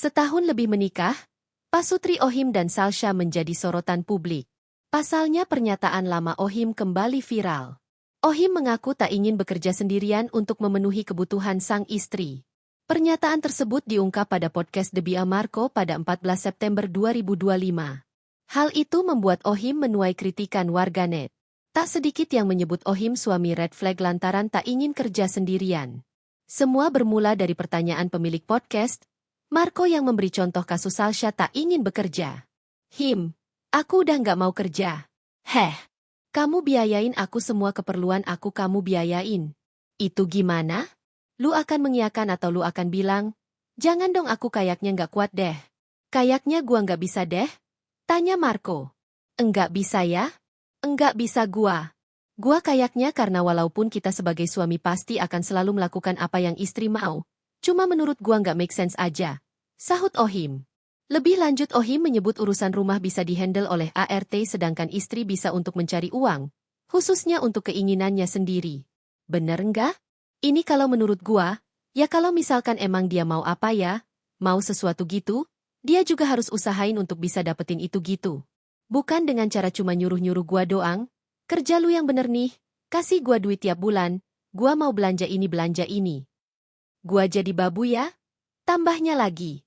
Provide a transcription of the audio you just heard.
Setahun lebih menikah, Pasutri Ohim dan Salsha menjadi sorotan publik. Pasalnya pernyataan lama Ohim kembali viral. Ohim mengaku tak ingin bekerja sendirian untuk memenuhi kebutuhan sang istri. Pernyataan tersebut diungkap pada podcast Debbie Marco pada 14 September 2025. Hal itu membuat Ohim menuai kritikan warganet. Tak sedikit yang menyebut Ohim suami red flag lantaran tak ingin kerja sendirian. Semua bermula dari pertanyaan pemilik podcast, Marco yang memberi contoh kasus Salsha tak ingin bekerja. "Him, aku udah nggak mau kerja." "Heh, kamu biayain aku semua keperluan aku kamu biayain. Itu gimana? Lu akan mengiyakan atau lu akan bilang, jangan dong aku kayaknya nggak kuat deh." "Kayaknya gua nggak bisa deh?" tanya Marco. "Enggak bisa ya?" "Enggak bisa gua. Gua kayaknya karena walaupun kita sebagai suami pasti akan selalu melakukan apa yang istri mau. Cuma menurut gua nggak make sense aja," sahut Ohim. Lebih lanjut Ohim menyebut urusan rumah bisa dihandle oleh ART sedangkan istri bisa untuk mencari uang, khususnya untuk keinginannya sendiri. Bener enggak? Ini kalau menurut gua, ya kalau misalkan emang dia mau apa ya, mau sesuatu gitu, dia juga harus usahain untuk bisa dapetin itu gitu. Bukan dengan cara cuma nyuruh-nyuruh gua doang, "Kerja lu yang bener nih, kasih gua duit tiap bulan, gua mau belanja ini belanja ini." "Gua jadi babu ya?" tambahnya lagi.